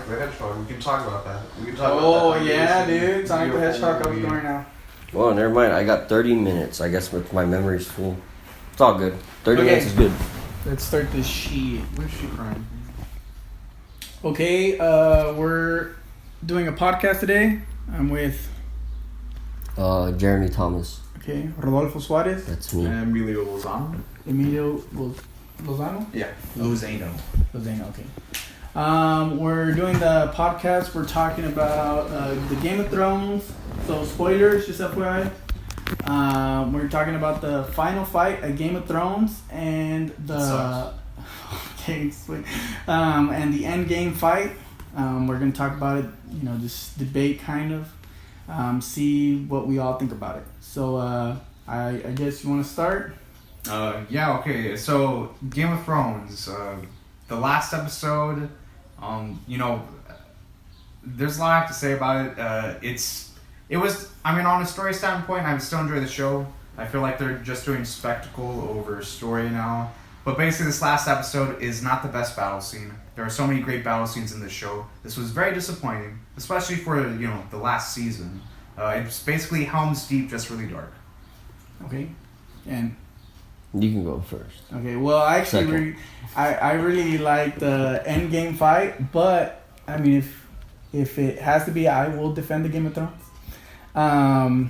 The Hedgehog. We can talk about that. Dude. Sonic the Hedgehog. I was going now. Well, never mind. I got 30 minutes. I guess with my memory's full. It's all good. 30 minutes is good. Let's start this shit. Where's she crying? Okay, we're doing a podcast today. I'm with Jeremy Thomas. Okay, Rodolfo Suarez. That's me. Emilio Lozano. Emilio Lozano? Yeah, Lozano. Lozano, okay. We're doing the podcast. We're talking about the Game of Thrones. So spoilers, just FYI. We're talking about the final fight at Game of Thrones and the and the ENDGAME fight. We're gonna talk about it. Just debate kind of. See what we all think about it. So I guess you want to start. Yeah. Okay. So Game of Thrones. The last episode. There's a lot I have to say about it. It was. I mean, on a story standpoint, I still enjoy the show. I feel like they're just doing spectacle over story now. But basically, this last episode is not the best battle scene. There are so many great battle scenes in this show. This was very disappointing, especially for the last season. It's basically Helm's Deep, just really dark. Okay, and You can go first. okay. Well, I actually I really like the ENDGAME fight, but I mean, if it has to be, I will defend the Game of Thrones. I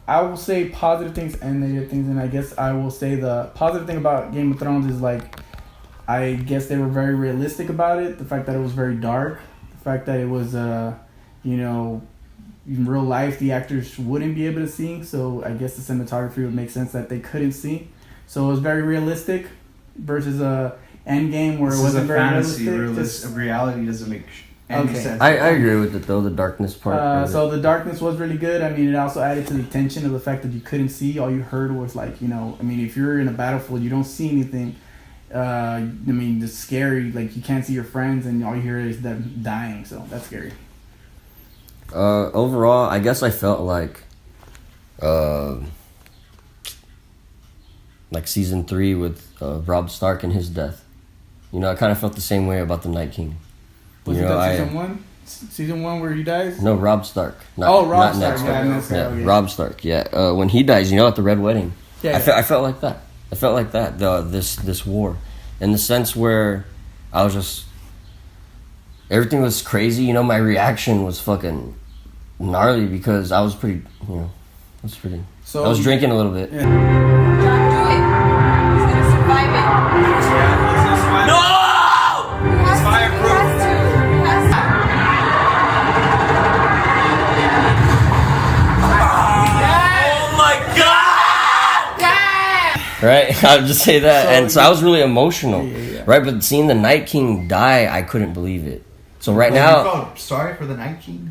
will say positive things and negative things, and I guess I will say the positive thing about Game of Thrones is I guess they were very realistic about it. The fact that it was very dark, the fact that it was in real life the actors wouldn't be able to see, so I guess the cinematography would make sense that they couldn't see. So it was very realistic versus ENDGAME where it wasn't very realistic. Reality doesn't make any sense. I agree with it though, the darkness part. So the darkness was really good. I mean, it also added to the tension of the fact that you couldn't see. All you heard was if you're in a battlefield, you don't see anything. It's scary. Like, you can't see your friends, and all you hear is them dying. So that's scary. Overall, I guess I felt like season 3 with Robb Stark and his death. I kind of felt the same way about the Night King. Was it that season 1? Season 1 where he dies? No, Robb Stark. Robb Stark. Yeah, Robb Stark. Yeah, when he dies, at the Red Wedding. Yeah. I felt like that. I felt like that. This war, in the sense where I was just everything was crazy. My reaction was fucking gnarly because I was pretty. So I was drinking a little bit. Yeah. Don't do it. He's gonna survive it. No! It's fireproof. Oh my God! Right, I'll just say that, so I was really emotional. Yeah. Right, but seeing the Night King die, I couldn't believe it. So right now, you felt sorry for the Night King.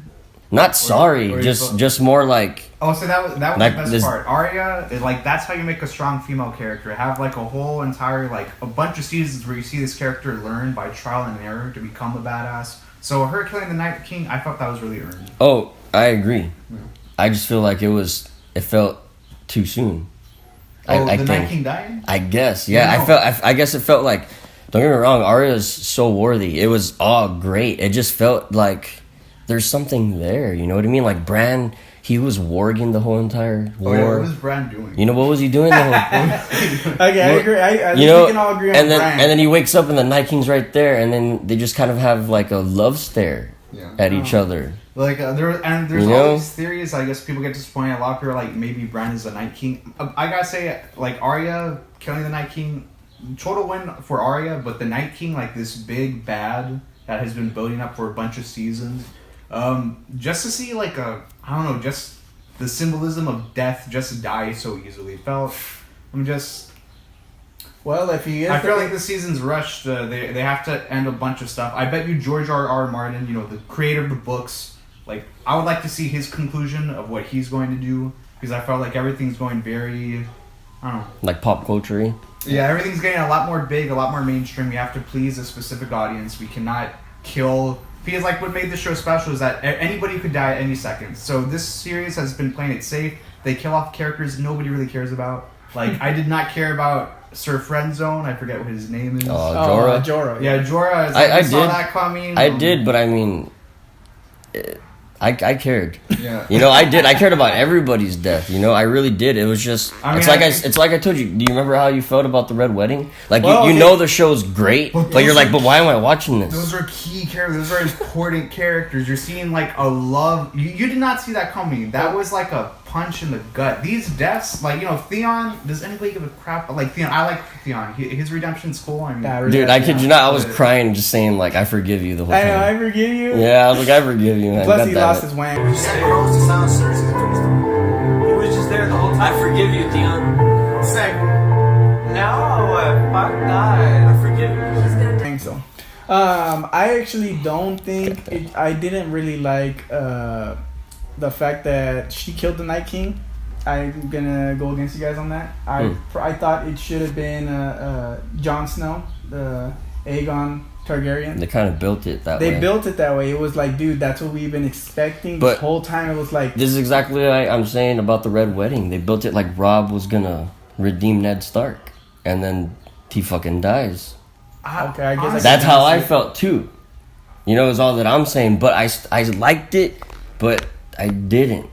Not sorry, just more like. Oh, so that was the best part. Arya, that's how you make a strong female character. Have a whole entire a bunch of seasons where you see this character learn by trial and error to become a badass. So her killing the Night King, I felt that was really earned. Oh, I agree. Yeah. I just feel like it felt too soon. Night King dying? I guess, yeah. I guess it felt like. Don't get me wrong, Arya's so worthy. It was all great. It just felt like. There's something there, you know what I mean? Like Bran, he was warging the whole entire war. Oh, yeah, what was Bran doing? What was he doing the whole time? Okay, I agree. I we can all agree on Bran. And then he wakes up and the Night King's right there, and then they just kind of have a love stare at each other. There's all these theories. I guess people get disappointed. A lot of people are maybe Bran is the Night King. I gotta say, Arya killing the Night King, total win for Arya, but the Night King, this big bad that has been building up for a bunch of seasons. Just to see just the symbolism of death just die so easily. Well, if he is, I feel like the season's rushed. They have to end a bunch of stuff. I bet you George R. Martin, the creator of the books, I would like to see his conclusion of what he's going to do, because I felt like everything's going very, I don't know. Like pop culture-y? Yeah, everything's getting a lot more big, a lot more mainstream. We have to please a specific audience. We cannot kill. Because what made this show special is that anybody could die at any second. So this series has been playing it safe. They kill off characters nobody really cares about. I did not care about Sir Friendzone. I forget what his name is. Jorah. Jorah. Yeah, Jorah. I saw did. that coming. I did, but I mean, I cared. Yeah. You know, I did. I cared about everybody's death. You know, I really did. It was just. It's like I told you. Do you remember how you felt about the Red Wedding? Like you know the show's great, but you're like, but why am I watching this? Those are key characters. Those are important characters. You're seeing like a love. You did not see that coming. That was like a punch in the gut. These deaths, like, you know, Theon. Does anybody give a crap? Like Theon, I like Theon. His redemption's cool. I mean, dude, I kid you not. I was crying, just saying like, I forgive you the whole time. I know, I forgive you. Yeah, I was like, I forgive you, man. Plus, he lost his wang. You said Rose to silence Cersei's priest. He was just there the whole time. I forgive you, Theon. Say, no, fuck that. I forgive you. I think so. I actually don't think I didn't really like the fact that she killed the Night King. I'm gonna go against you guys on that. I thought it should have been Jon Snow, the Aegon Targaryen. They kind of built it that way. They built it that way. It was like, dude, that's what we've been expecting But this whole time. It was like, this is exactly what I'm saying about the Red Wedding. They built it like Robb was gonna redeem Ned Stark, and then he fucking dies. okay, I guess That's how I felt too. You know, is all that I'm saying. But I liked it, but I didn't.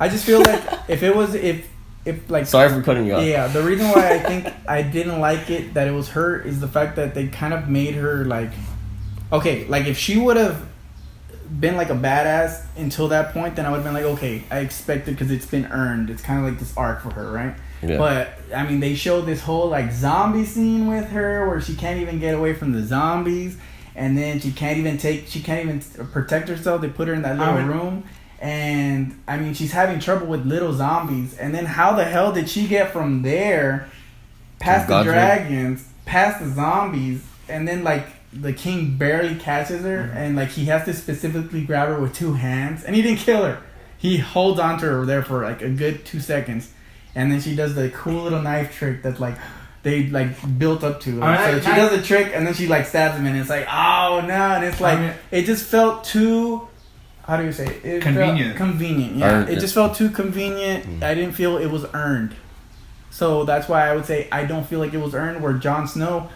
I just feel like if like, Sorry for cutting you off. yeah, the reason why I think I didn't like it that it was her is the fact that they kind of made her like, okay, like if she would have been like a badass until that point, then I would have been like, okay, I expect it because it's been earned. It's kind of like this arc for her, right? Yeah. But I mean, they showed this whole like zombie scene with her where she can't even get away from the zombies, and then she can't even protect herself. They put her in that little room. And, I mean, she's having trouble with little zombies. And then how the hell did she get from there, past the dragons, past the zombies, and then, like, the king barely catches her, and, like, he has to specifically grab her with 2 hands. And he didn't kill her. He holds onto her there for, like, a good 2 seconds. And then she does the cool little knife trick that, like, they, like, built up to. So she does the trick, and then she, like, stabs him, and it's like, oh, no. And it's like, it just felt too... How do you say it? Convenient. Convenient, yeah. It just felt too convenient. I didn't feel it was earned. So that's why I would say I don't feel like it was earned. Where Jon Snow,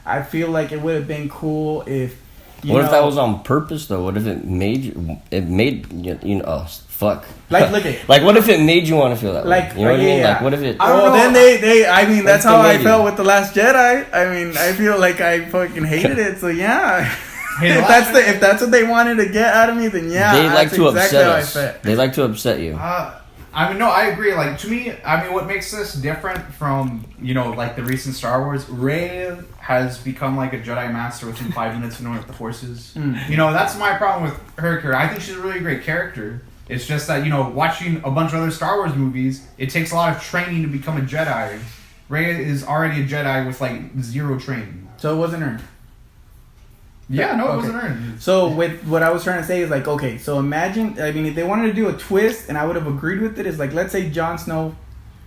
I feel like it would have been cool if... What if that was on purpose, though? What if it made you know, oh, fuck. Like, look at like, what if it made you want to feel that way? Like, you know what I mean? Like, what if it... Well, then they I mean, that's how I felt with The Last Jedi. I mean, I feel like I fucking hated it, so yeah. If that's what they wanted to get out of me, then yeah, they like to exactly upset us. They like to upset you. I mean, no, I agree. Like, to me, I mean, what makes this different from, you know, like the recent Star Wars, Rey has become like a Jedi Master within 5 minutes of knowing what the Force is. You know, that's my problem with her character. I think she's a really great character. It's just that, you know, watching a bunch of other Star Wars movies, it takes a lot of training to become a Jedi. Rey is already a Jedi with like 0 training. So it wasn't earned. Yeah, no, it Okay. wasn't earned. So with what I was trying to say is like, okay, so imagine, I mean, if they wanted to do a twist, and I would have agreed with it, is like, let's say Jon Snow,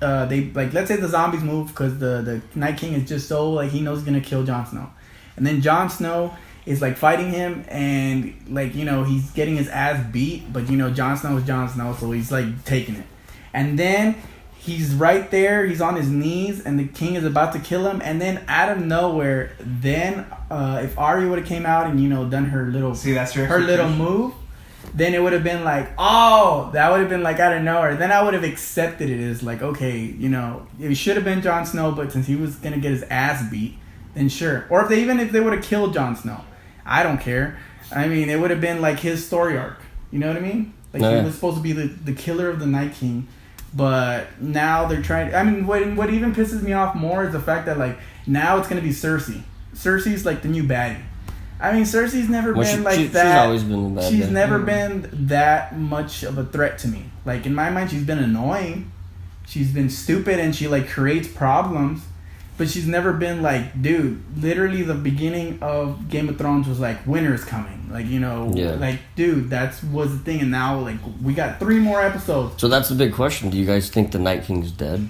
let's say the zombies move because the Night King is just so, like, he knows he's gonna kill Jon Snow, and then Jon Snow is like fighting him, and like, you know, he's getting his ass beat, but you know, Jon Snow is Jon Snow, so he's like taking it, and then he's right there, he's on his knees, and the king is about to kill him, and then out of nowhere, then if Arya would have came out and, you know, done her little move, then it would have been like, oh, that would have been like out of nowhere. Then I would have accepted it as like, okay, you know, it should have been Jon Snow, but since he was gonna get his ass beat, then sure. Or if they would have killed Jon Snow, I don't care. I mean, it would have been like his story arc. You know what I mean? Like, he was supposed to be the killer of the Night King. But now they're trying... I mean, what even pisses me off more is the fact that, like, now it's going to be Cersei. Cersei's, like, the new baddie. I mean, Cersei's never been like that. She's always been the bad She's guy. never been that much of a threat to me. Like, in my mind, she's been annoying. She's been stupid, and she, like, creates problems. But she's never been like, dude, literally the beginning of Game of Thrones was like, winter is coming. Like, you know, like, dude, that was the thing. And now, like, we got 3 more episodes. So that's the big question. Do you guys think the Night King's dead?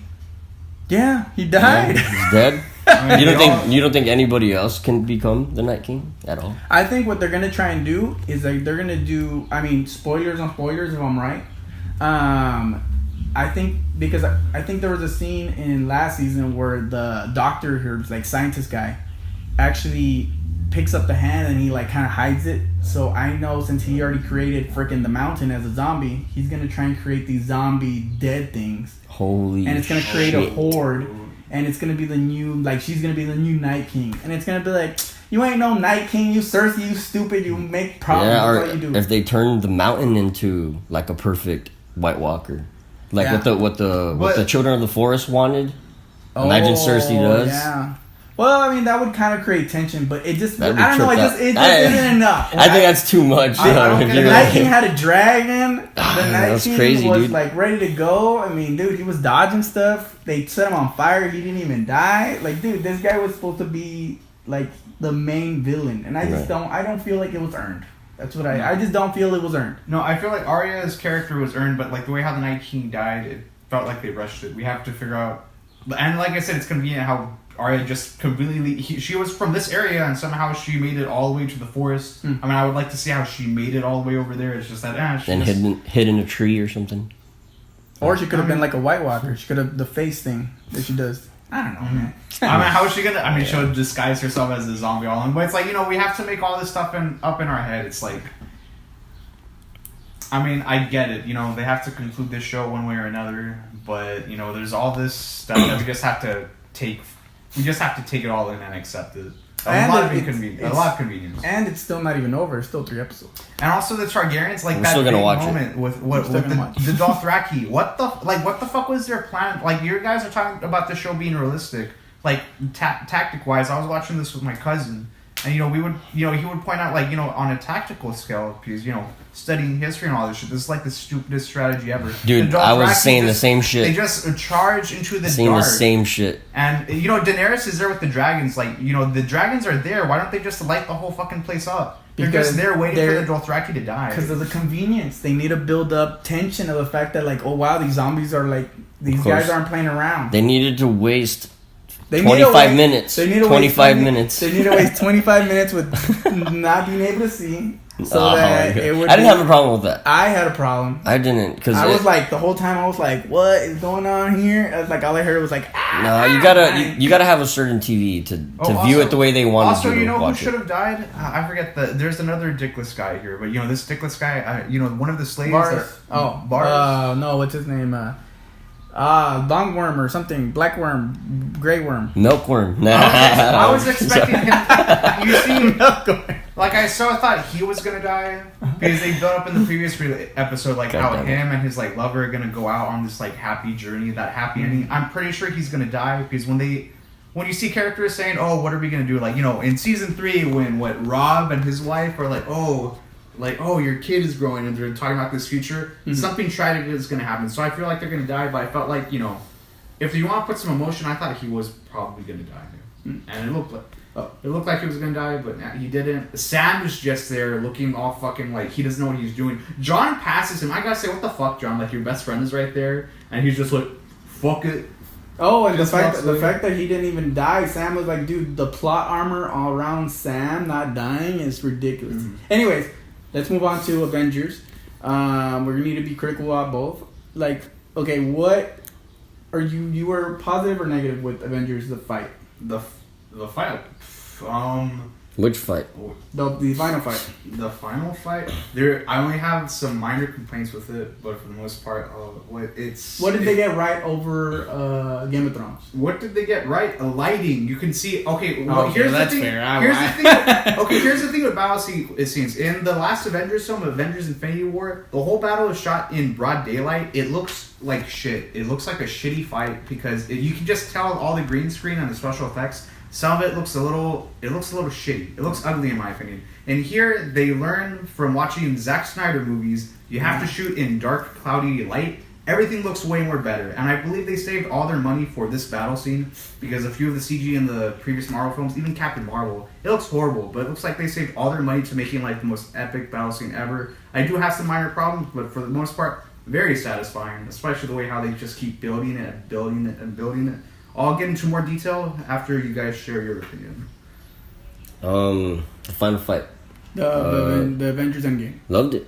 Yeah, he died. Yeah, he's dead? I mean, you don't think anybody else can become the Night King at all? I think what they're going to try and do is, like, they're going to do, I mean, spoilers on spoilers if I'm right. I think because I think there was a scene in last season where the doctor, who's like scientist guy, actually picks up the hand and he like kind of hides it. So I know since he already created freaking the mountain as a zombie, he's gonna try and create these zombie dead things. Holy And it's gonna create a horde, and it's gonna be the new, like, she's gonna be the new Night King, and it's gonna be like, you ain't no Night King, you Cersei, you stupid, you make problems. Yeah, or that's all you do. if they turn the mountain into like a perfect White Walker, like what the children of the forest wanted. Imagine Cersei does. Yeah. Well, I mean, that would kind of create tension, but it just, I That'd be don't know, it just isn't enough. I think that's too much. The Night King had a dragon. The Night King crazy, was dude. like ready to go. I mean, dude, he was dodging stuff. They set him on fire. He didn't even die. Like, dude, this guy was supposed to be like the main villain, and I just I don't feel like it was earned. That's what I just don't feel it was earned. No, I feel like Arya's character was earned, but like the way how the Night King died, it felt like they rushed it. We have to figure out, and like I said, it's convenient how Arya just completely. She was from this area, and somehow she made it all the way to the forest. I mean, I would like to see how she made it all the way over there. It's just that, and hid in a tree or something. Or she could have been like a White Walker. She could have the face thing that she does. I don't know, man. I mean, how is she gonna? I mean, she'll disguise herself as a zombie all in. But it's like, we have to make all this stuff up in our head. It's like, I mean, I get it. They have to conclude this show one way or another. But there's all this stuff that we just have to take. We just have to take it all in and accept it. A lot of convenience. And it's still not even over. It's still 3 episodes. And also the Targaryens, like, we're that still big gonna watch moment it. with the Dothraki. What the fuck was their plan? Like, you guys are talking about the show being realistic. Like, tactic wise, I was watching this with my cousin, and he would point out, like, on a tactical scale, because studying history and all this shit, this is like the stupidest strategy ever. Dude, I was saying the same shit. They just charge into the saying dark. the same shit. And Daenerys is there with the dragons. Like, the dragons are there. Why don't they just light the whole fucking place up? They're just there waiting for the Dothraki to die. Because of the convenience. They need to build up tension of the fact that, like, oh wow, these zombies are like, these guys aren't playing around. They needed to waste 25 minutes. They need to 25 minutes. They need to waste 25 minutes with not being able to see. So that it would. I didn't have a problem with that. I had a problem. I didn't, because I was like, the whole time I was like, what is going on here? I was like, all I heard was like, no, you gotta have a certain TV to view it the way they want to. Also, who should have died? I forget there's another dickless guy here, but this dickless guy, one of the slaves. Bars. No, what's his name? Longworm or something, black worm, gray worm, milkworm. Nah. I was expecting him. You see, like I thought he was gonna die because they built up in the previous episode, like how him and his like lover are gonna go out on this like happy journey, that happy ending. I'm pretty sure he's gonna die because when you see characters saying, "Oh, what are we gonna do?" Like in season 3, when Rob and his wife are like, "Oh, your kid is growing," and they're talking about this future. Something tragic is going to happen. So I feel like they're going to die, but I felt like, if you want to put some emotion, I thought he was probably going to die. And it looked like he was going to die, but he didn't. Sam is just there looking all fucking like he doesn't know what he's doing. John passes him. I got to say, what the fuck, John? Like, your best friend is right there, and he's just like, fuck it. Oh, and the fact that he didn't even die, Sam was like, dude, the plot armor all around Sam not dying is ridiculous. Anyways, let's move on to Avengers. We're gonna need to be critical about both. Like, okay, what are you were positive or negative with Avengers the fight? The fight. Which fight? The final fight. The final fight. I only have some minor complaints with it, but for the most part, what did they get right over Game of Thrones? What did they get right? Lighting. You can see. Okay, here's the thing. Here's the thing with battle scenes. In the last Avengers film, Avengers: Infinity War, the whole battle is shot in broad daylight. It looks like shit. It looks like a shitty fight because you can just tell all the green screen and the special effects. Some of it looks a little shitty. It looks ugly in my opinion. And here, they learn from watching Zack Snyder movies, you have to shoot in dark, cloudy light. Everything looks way more better. And I believe they saved all their money for this battle scene because a few of the CG in the previous Marvel films, even Captain Marvel, it looks horrible, but it looks like they saved all their money to making like the most epic battle scene ever. I do have some minor problems, but for the most part, very satisfying, especially the way how they just keep building it and building it and building it. I'll get into more detail after you guys share your opinion. The final fight. The Avengers Endgame. Loved it.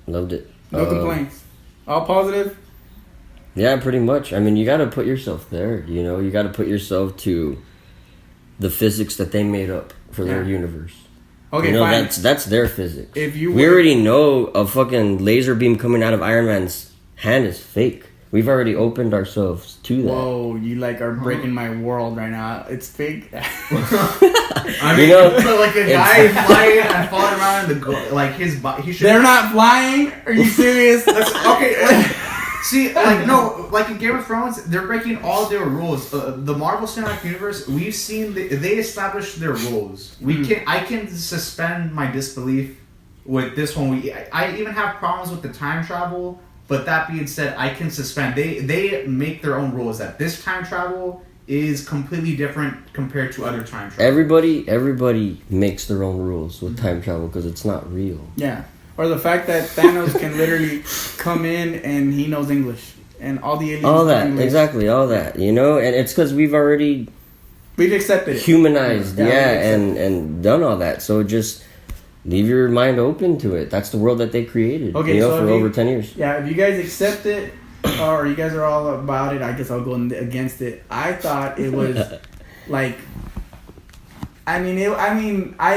No complaints. All positive. Yeah, pretty much. I mean, you got to put yourself there. You know, you got to put yourself to the physics that they made up for their universe. Okay, you know, fine. That's their physics. We already know a fucking laser beam coming out of Iron Man's hand is fake. We've already opened ourselves to that. Whoa, you like are breaking my world right now. It's fake. I mean, like a guy flying and falling around in like his body. He should. They're not flying. Are you serious? Okay. See, like no, like in Game of Thrones, they're breaking all their rules. The Marvel Cinematic Universe, we've seen they established their rules. I can suspend my disbelief with this one. I even have problems with the time travel. But that being said, I can suspend. They make their own rules that this time travel is completely different compared to other time travel. Everybody makes their own rules with time travel because it's not real. Yeah. Or the fact that Thanos can literally come in and he knows English. And all the aliens all that, English. Exactly, all that. You know? And it's because we've accepted it. Humanized, and done all that. So just leave your mind open to it. That's the world that they created. Okay, so for over 10 years. Yeah, if you guys accept it, or you guys are all about it, I guess I'll go against it. I thought it was like... I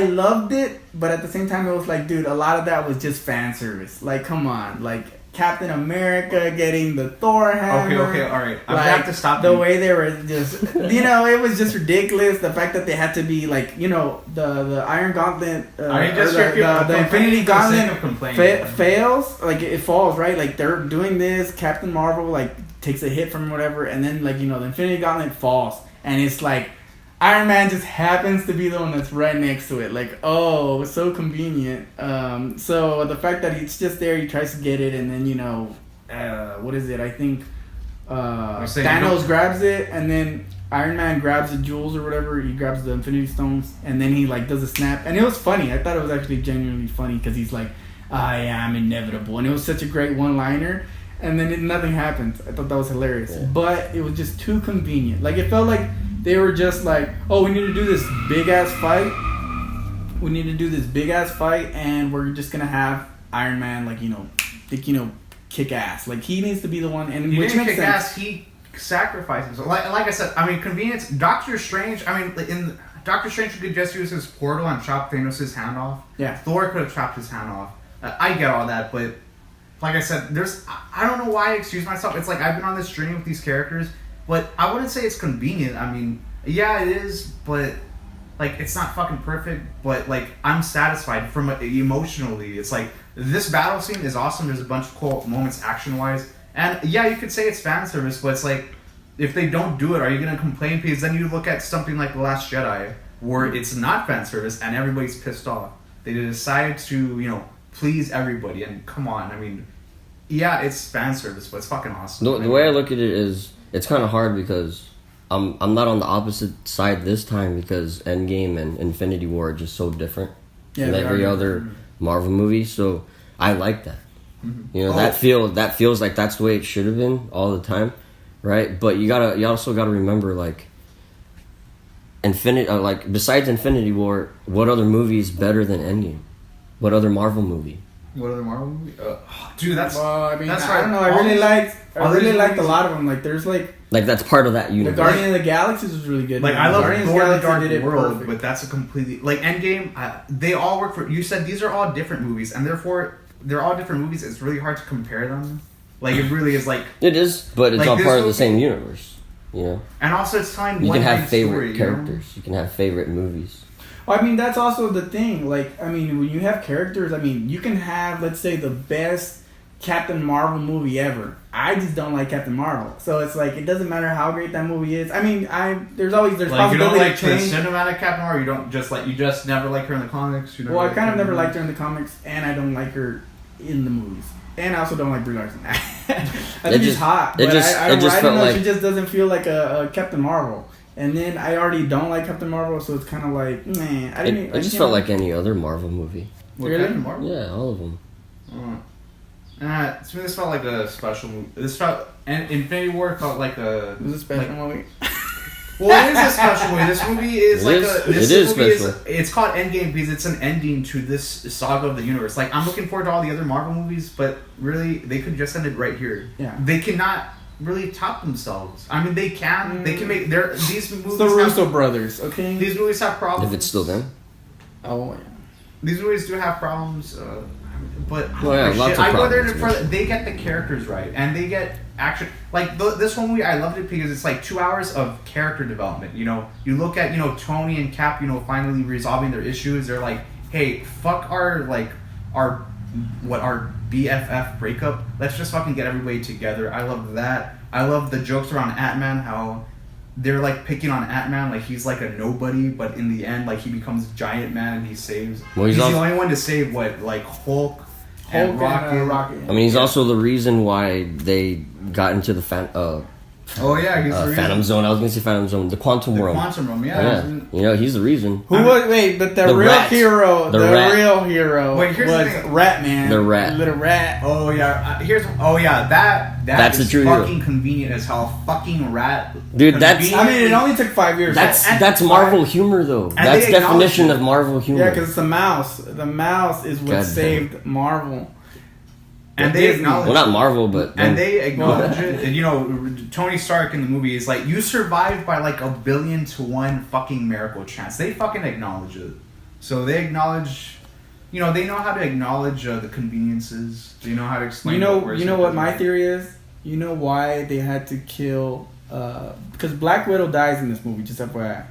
loved it, but at the same time, it was like, dude, a lot of that was just fan service. Like, come on. Like, Captain America getting the Thor hammer. Okay, all right. Like, I have to stop the you. way they were just, it was just ridiculous. The fact that they had to be like, the Iron Gauntlet, the Infinity Gauntlet fails. Like, it falls, right? Like, they're doing this. Captain Marvel, like, takes a hit from whatever, and then, like, the Infinity Gauntlet falls. And it's like, Iron Man just happens to be the one that's right next to it. Like, oh, so convenient. So the fact that he's just there, he tries to get it, and then, what is it? I think Thanos grabs it, and then Iron Man grabs the jewels or whatever. He grabs the Infinity Stones, and then he, like, does a snap. And it was funny. I thought it was actually genuinely funny because he's like, I am inevitable. And it was such a great one-liner. And then nothing happened. I thought that was hilarious. Yeah. But it was just too convenient. Like, it felt like they were just like, oh, we need to do this big-ass fight. And we're just going to have Iron Man, like, kick ass. Like, he needs to be the one. And he which didn't makes kick sense. ass. He sacrificed himself. Like I said, convenience. Doctor Strange, in Doctor Strange could just use his portal and chop Thanos' hand off. Yeah. Thor could have chopped his hand off. I get all that, but like I said, I don't know why I excuse myself. It's like I've been on this journey with these characters, but I wouldn't say it's convenient. I mean, yeah, it is, but like it's not fucking perfect. But like I'm satisfied from emotionally. It's like this battle scene is awesome. There's a bunch of cool moments action wise, and yeah, you could say it's fan service, but it's like if they don't do it, are you gonna complain? Because then you look at something like The Last Jedi, where it's not fan service and everybody's pissed off. They decided to please everybody, and come on, I mean, yeah, it's fan service, but it's fucking awesome. The way I look at it is, it's kind of hard because I'm not on the opposite side this time because Endgame and Infinity War are just so different than every other Marvel movie. So I like that. Mm-hmm. That feels like that's the way it should have been all the time, right? But you also gotta remember, like, besides Infinity War, what other movie is better than Endgame? What other Marvel movie? Dude, that's... Well, I mean, that's I don't know. I really liked a lot of them. Like, there's like that's part of that universe. The Guardian of the Galaxy was really good. Like, I love Guardians Thor: The Dark did World, perfect. but that's a completely... Like, Endgame, they all work for... You said these are all different movies, and therefore, they're all different movies. It's really hard to compare them. Like, it really is like... It is, but it's like all part of the same universe. And also, it's telling you one can have favorite story, characters. You can have favorite movies. Well, I mean, that's also the thing. Like, I mean, when you have characters, I mean, you can have, let's say, the best Captain Marvel movie ever. I just don't like Captain Marvel. So it's like, it doesn't matter how great that movie is. I mean, there's possibility you don't like to change. The cinematic Captain Marvel, you don't just like, you just never like her in the comics? Well, I kind of never liked her in the comics, and I don't like her in the movies. And I also don't like Brie Larson. I think she's hot, but I don't know, she just doesn't feel like a Captain Marvel. And then I already don't like Captain Marvel, so it's kind of like, man. It just felt like any other Marvel movie. Really? Captain Marvel? Yeah, all of them. To me, this felt like a special movie. And Infinity War felt like a... It was a special movie. Well, it is a special movie. This movie is special. It's called Endgame because it's an ending to this saga of the universe. Like, I'm looking forward to all the other Marvel movies, but really, they could just end it right here. Yeah. They cannot really top themselves. I mean, they can make these movies. It's the Russo brothers, okay? These movies have problems. If it's still them. Oh yeah. These movies do have problems, but lots of I go there problems, for they get the characters right and they get action. Like this one movie, I loved it because it's like 2 hours of character development. You know, you look at Tony and Cap, finally resolving their issues. They're like, hey, fuck our BFF breakup. Let's just fucking get everybody together. I love that. I love the jokes around Ant-Man, how they're like picking on Ant-Man like he's like a nobody, but in the end, like he becomes Giant Man and he saves. Well, he's the only one to save Hulk and Rocket. I mean, he's also the reason why they got into the Phantom Zone. I was gonna say Phantom Zone. The Quantum Realm. Quantum Realm, yeah. He's the reason. But the real rat. hero, the real hero was Ratman. The rat. Little rat. Oh yeah. That's the true fucking hero. Convenient as hell. Fucking rat. Dude, that's. I mean, it only took 5 years. That's Marvel humor, though. That's definition of Marvel humor. Yeah, because it's the mouse. The mouse is what saved Marvel. And they acknowledge, well, not Marvel, but they acknowledge it. Tony Stark in the movie is like, you survived by like 1,000,000,000 to 1 fucking miracle chance. They fucking acknowledge it. So they acknowledge, they know how to acknowledge the conveniences. They know how to explain. You know what my theory is? You know why they had to kill? Because Black Widow dies in this movie. Just FYI.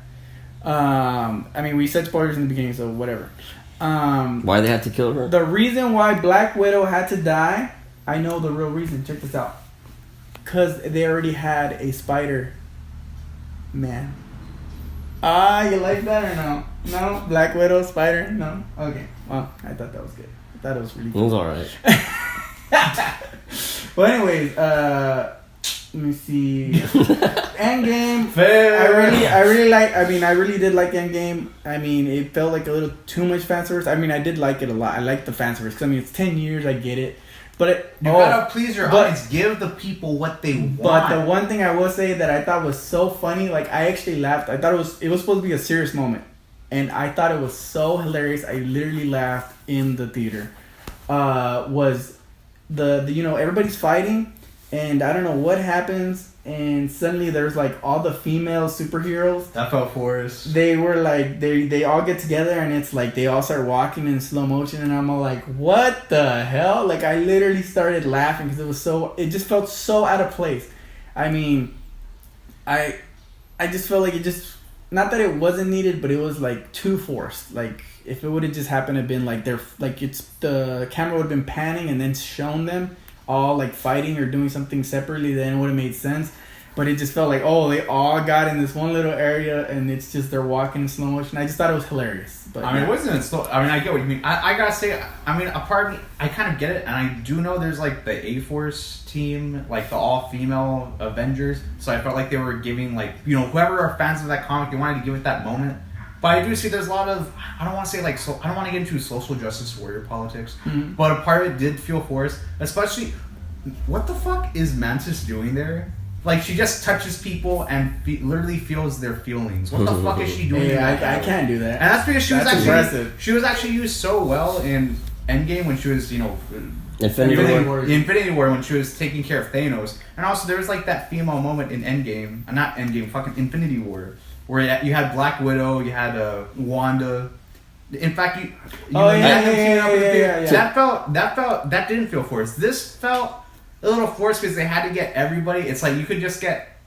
I mean, we said spoilers in the beginning, so whatever. Why they had to kill her? The reason why Black Widow had to die, I know the real reason. Check this out. Because they already had a Spider-Man. You like that or no? No? Black Widow, Spider? No? Okay. Well, I thought that was good. I thought it was really good. It was alright. Well, anyways, let me see. Endgame. Fair. I really did like Endgame. I mean, it felt like a little too much fan service. I mean, I did like it a lot. I like the fan service. 'Cause, I mean, it's 10 years. I get it. But you gotta please your audience. Give the people what they want. But the one thing I will say that I thought was so funny, like I actually laughed. I thought it was supposed to be a serious moment, and I thought it was so hilarious. I literally laughed in the theater. Was the everybody's fighting. And I don't know what happens, and suddenly there's like all the female superheroes. That felt forced. They were like, they all get together, and it's like they all start walking in slow motion, and I'm all like, what the hell? Like I literally started laughing because it just felt so out of place. I mean, I just felt like it just, not that it wasn't needed, but it was like too forced. Like if it would have just happened to been like the camera would have been panning and then shown them all like fighting or doing something separately, then it would have made sense. But it just felt like, they all got in this one little area and it's just they're walking in slow motion. I just thought it was hilarious. But I mean, it wasn't slow. I mean, I get what you mean. I gotta say, I mean, a part of me, I kind of get it, and I do know there's like the A-Force team, like the all-female Avengers. So I felt like they were giving like, whoever are fans of that comic, they wanted to give it that moment. But I do see there's a lot of, I don't want to say like, I don't want to get into social justice warrior politics, but a part of it did feel forced, especially, what the fuck is Mantis doing there? Like, she just touches people and literally feels their feelings. What the fuck is she doing? I can't do that. And that's because impressive. She was actually used so well in Endgame when she was, Infinity War when she was taking care of Thanos. And also there was like that female moment in Endgame, not Endgame, fucking Infinity War, where you had Black Widow, you had Wanda. In fact, that didn't feel forced. This felt a little forced because they had to get everybody. It's like you could just get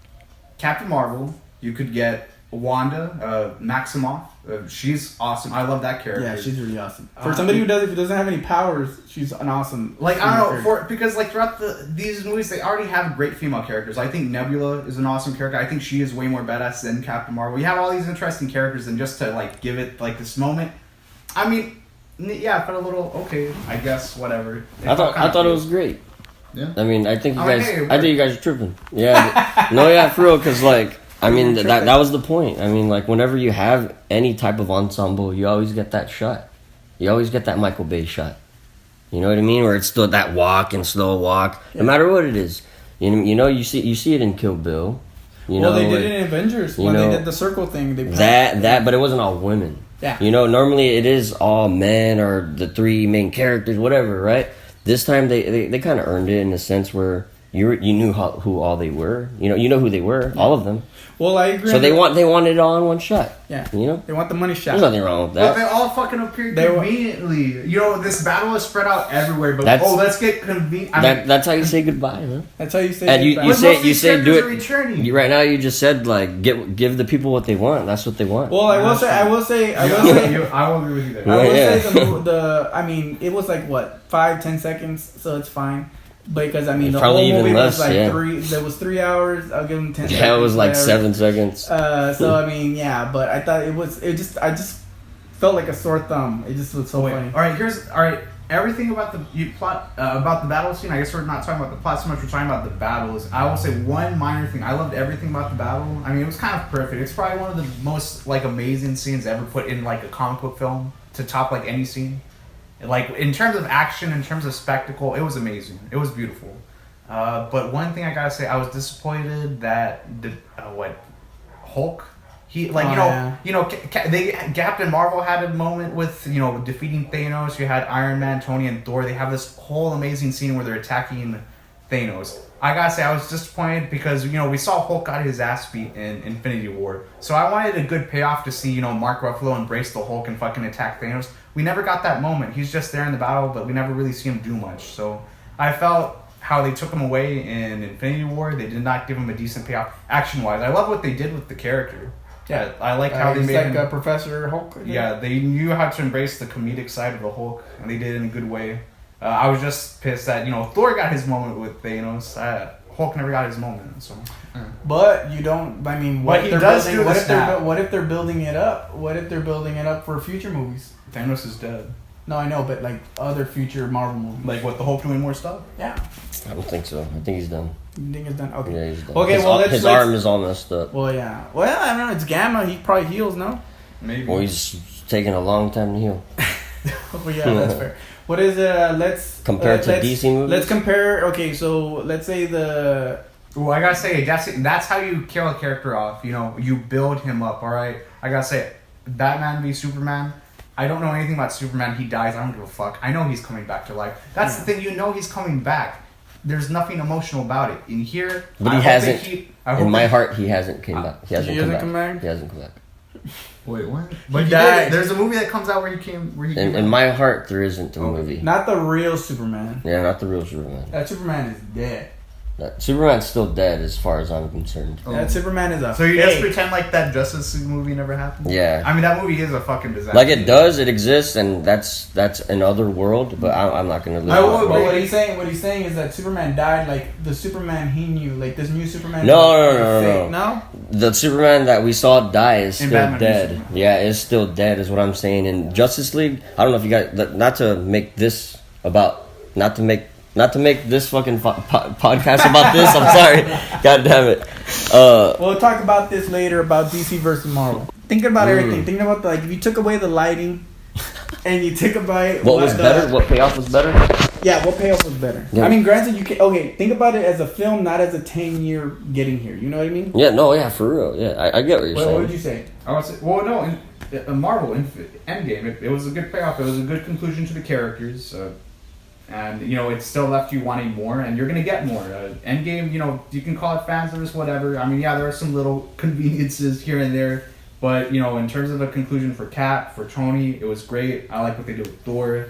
Captain Marvel, you could get Wanda, Maximoff. She's awesome. I love that character. Yeah, she's really awesome. For somebody who doesn't have any powers, she's an awesome. Like, I don't know, because like throughout these movies, they already have great female characters. I think Nebula is an awesome character. I think she is way more badass than Captain Marvel. You have all these interesting characters, and just to like give it like this moment, I mean, yeah, but a little okay, I guess, whatever. I thought it was great. Yeah. I mean, I think you guys are tripping. Yeah, no, yeah, for real, because like. I mean, that was the point. I mean, like, whenever you have any type of ensemble, you always get that shot. You always get that Michael Bay shot. You know what I mean? Where it's still that walk and slow walk. Yeah. No matter what it is. You see it in Kill Bill. They did it in Avengers when they did the circle thing. But it wasn't all women. Yeah. Normally it is all men or the 3 main characters, whatever, right? This time they kind of earned it in a sense where you knew who all they were. You know who they were, all of them. Well, I agree. So they want it all in one shot. Yeah. You know? They want the money shot. There's nothing wrong with that. But they all fucking appeared conveniently. You know, this battle is spread out everywhere, but let's get convenient. That's how you say goodbye, man. That's how you say and goodbye. you say do it. Right now, you just said like give the people what they want. That's what they want. Well, I will say. I will agree with you there. I will say I mean, it was like what 5-10 seconds, so it's fine. Because I mean, the whole movie was like 3. There was 3 hours. I'll give them 10. Yeah, it was like 7 seconds. So I mean, yeah, but I thought I just felt like a sore thumb. It just was so funny. All right. Everything about the plot about the battle scene. I guess we're not talking about the plot so much. We're talking about the battles. I will say one minor thing. I loved everything about the battle. I mean, it was kind of perfect. It's probably one of the most like amazing scenes ever put in like a comic book film to top like any scene. Like, in terms of action, in terms of spectacle, it was amazing. It was beautiful. But one thing I gotta say, I was disappointed that Hulk, Captain Marvel had a moment with, defeating Thanos. You had Iron Man, Tony, and Thor. They have this whole amazing scene where they're attacking Thanos. I gotta say, I was disappointed because, we saw Hulk got his ass beat in Infinity War. So I wanted a good payoff to see, Mark Ruffalo embrace the Hulk and fucking attack Thanos. We never got that moment. He's just there in the battle, but we never really see him do much. So I felt how they took him away in Infinity War. They did not give him a decent payoff action-wise. I love what they did with the character. Yeah, I like how they made him... Professor Hulk. Yeah, they knew how to embrace the comedic side of the Hulk, and they did it in a good way. I was just pissed that, Thor got his moment with Thanos. Hulk never got his moment, so... But you don't... I mean, what if they're building it up? What if they're building it up for future movies? Thanos is dead. No, I know, but like other future Marvel movies. Like what, the Hulk doing more stuff? Yeah. I don't think so. I think he's done. You think he's done? Okay. Yeah, he's done. Okay, his arm is all messed up. Well, yeah. Well, I don't know. It's Gamma. He probably heals, no? Maybe. Well, he's taking a long time to heal. Well, yeah, that's fair. What is let's compare to DC movies? Let's compare. Okay, so let's say the. Ooh, I gotta say that's how you kill a character off. You build him up. All right. I gotta say, Batman v Superman. I don't know anything about Superman. He dies. I don't give a fuck. I know he's coming back to life. That's the thing. He's coming back. There's nothing emotional about it. In here, but he hasn't. In my heart, he hasn't come back. He hasn't come back. He hasn't come back. Wait, what? But he died. There's a movie that comes out where he came. In my heart, there isn't a movie. Not the real Superman. Yeah, not the real Superman. That Superman is dead. Superman's still dead as far as I'm concerned. That Superman is a So you just pretend like that Justice League movie never happened? Yeah. I mean, that movie is a fucking disaster. Like, it does, it exists, and that's another world, but I'm not going to live But what he's saying is that Superman died, like, the Superman he knew, like, this new Superman... No. The Superman that we saw die is still dead. Yeah, is still dead, is what I'm saying. In Justice League, I don't know if you guys... Not to make this fucking podcast about this. I'm sorry. God damn it. We'll talk about this later about DC versus Marvel. Thinking about everything. Thinking about if you took away the lighting and you took away what was better, what payoff was better. Yeah, what payoff was better? Yeah. I mean, granted, you can think about it as a film, not as a 10-year getting here. You know what I mean? Yeah. No. Yeah. For real. Yeah. I get what you're saying. What would you say? I would say, in Marvel Endgame, it was a good payoff. It was a good conclusion to the characters. And, it still left you wanting more, and you're going to get more. Endgame, you can call it fan service, whatever. I mean, yeah, there are some little conveniences here and there. But, in terms of a conclusion for Cap, for Tony, it was great. I like what they did with Thor.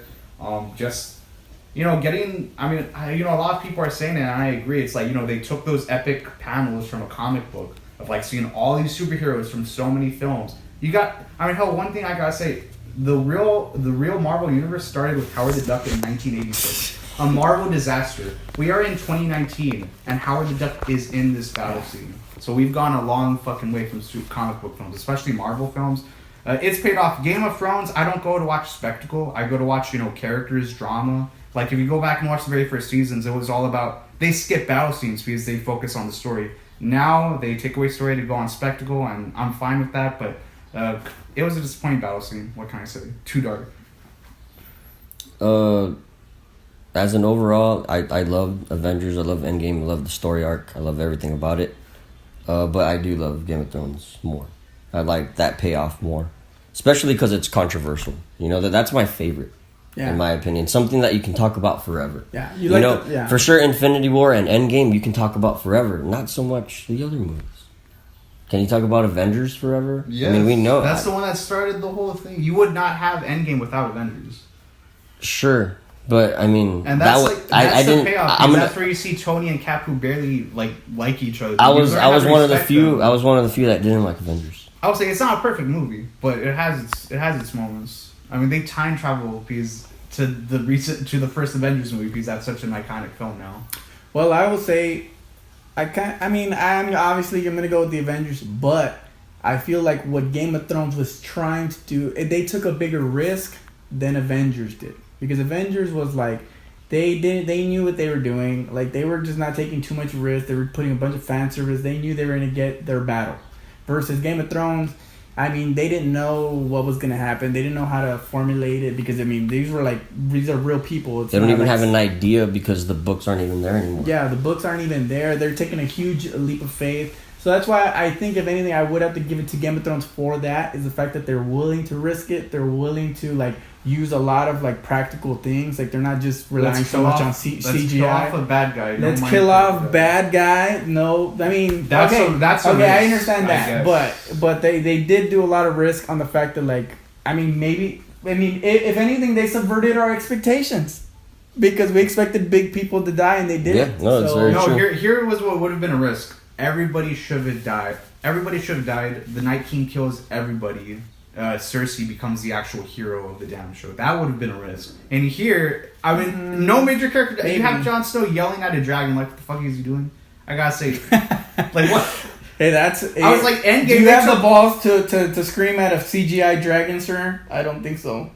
Getting... I mean, a lot of people are saying it, and I agree. It's like, they took those epic panels from a comic book of, like, seeing all these superheroes from so many films. One thing I got to say... The real Marvel Universe started with Howard the Duck in 1986. A Marvel disaster. We are in 2019, and Howard the Duck is in this battle scene. So we've gone a long fucking way from comic book films, especially Marvel films. It's paid off. Game of Thrones, I don't go to watch spectacle. I go to watch, characters, drama. Like, if you go back and watch the very first seasons, it was all about... They skip battle scenes because they focus on the story. Now, they take away story to go on spectacle, and I'm fine with that, but... it was a disappointing battle scene. What can I say? Too dark. As an overall, I love Avengers. I love Endgame. I love the story arc. I love everything about it. But I do love Game of Thrones more. I like that payoff more, especially because it's controversial. That's my favorite. in my opinion. Something that you can talk about forever. Yeah, you know, for sure, Infinity War and Endgame you can talk about forever. Not so much the other movies. Can you talk about Avengers forever? Yeah, I mean, we know that's the one that started the whole thing. You would not have Endgame without Avengers. Sure, but I mean, and that's I the didn't. Payoff. That's where you see Tony and Cap who barely like each other. I was one of the few. I was one of the few that didn't like Avengers. I would say it's not a perfect movie, but it has its moments. I mean, they time travel because to the first Avengers movie because that's such an iconic film now. Well, I will say, I'm obviously I'm gonna go with the Avengers, but I feel like what Game of Thrones was trying to do, they took a bigger risk than Avengers did, because Avengers was like they knew what they were doing, like they were just not taking too much risk. They were putting a bunch of fan service. They knew they were gonna get their battle. Versus Game of Thrones, I mean, they didn't know what was gonna happen. They didn't know how to formulate it because I mean, these are real people. They don't even have an idea because the books aren't even there anymore. Yeah, the books aren't even there. They're taking a huge leap of faith. So that's why I think, if anything, I would have to give it to Game of Thrones for that, is the fact that they're willing to risk it. They're willing to use a lot of practical things. They're not just relying so much on CGI. Let's kill off a bad guy. Let's kill off bad guy. No, I mean that's okay. I understand that, but they did do a lot of risk on the fact that if anything, they subverted our expectations. Because we expected big people to die and they didn't. Yeah, no, it's very true. Here was what would have been a risk. Everybody should have died. Everybody should have died. The Night King kills everybody. Cersei becomes the actual hero of the damn show. That would have been a risk. And here, I mean, no major character. Maybe. You have Jon Snow yelling at a dragon. What the fuck is he doing? I gotta say, what? Hey, I was like, Endgame. Do you have the balls to scream at a CGI dragon, sir? I don't think so.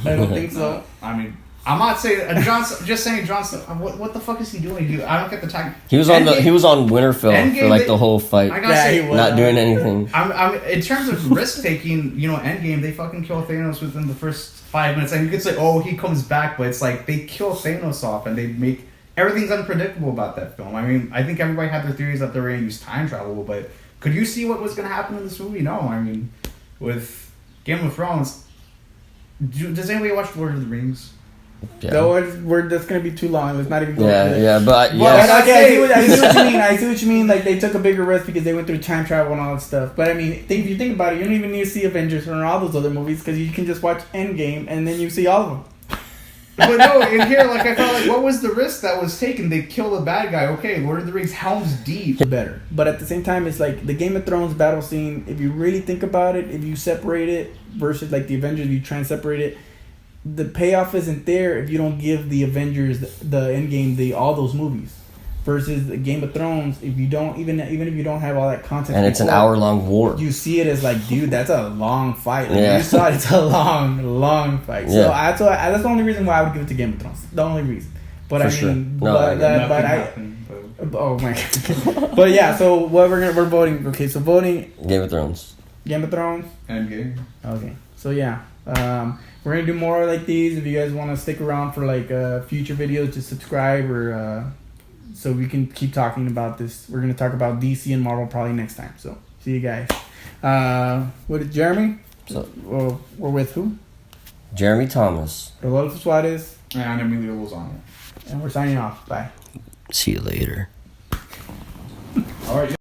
No, I mean, I'm not saying just saying Johnson. What the fuck is he doing? I don't get the time. He was on Winterfell for the whole fight. He was not doing anything. I'm in terms of risk taking. Endgame, they fucking kill Thanos within the first 5 minutes, and you could say, oh, he comes back, but it's like they kill Thanos off, and they make everything's unpredictable about that film. I mean, I think everybody had their theories that they were going to use time travel, but could you see what was going to happen in this movie? No, I mean, with Game of Thrones, does anybody watch Lord of the Rings? Yeah. That's gonna be too long. Let's not even go into it. I see what you mean. I see what you mean. Like, they took a bigger risk because they went through time travel and all that stuff. But I mean, if you think about it, you don't even need to see Avengers or all those other movies because you can just watch Endgame and then you see all of them. But no, in here, I felt like, what was the risk that was taken? They kill the bad guy. Okay, Lord of the Rings, Helm's Deep. Better. But at the same time, it's like the Game of Thrones battle scene, if you really think about it, if you separate it versus the Avengers, if you try and separate it, the payoff isn't there if you don't give the Avengers, the Endgame, all those movies. Versus the Game of Thrones, if you don't, even if you don't have all that content, and it's an hour-long war, you see it as dude, that's a long fight. You saw it's a long fight. So that's the only reason why I would give it to Game of Thrones. The only reason. But oh my god. But yeah, so what we're voting. Okay, so voting Game of Thrones, Endgame. Okay, so yeah. We're gonna do more like these. If you guys want to stick around for future videos, just subscribe or so we can keep talking about this. We're gonna talk about DC and Marvel probably next time. So see you guys. What is Jeremy? We're with who? Jeremy Thomas. Rodolfo Suarez. And Emilio Lozano. And we're signing off. Bye. See you later. All right.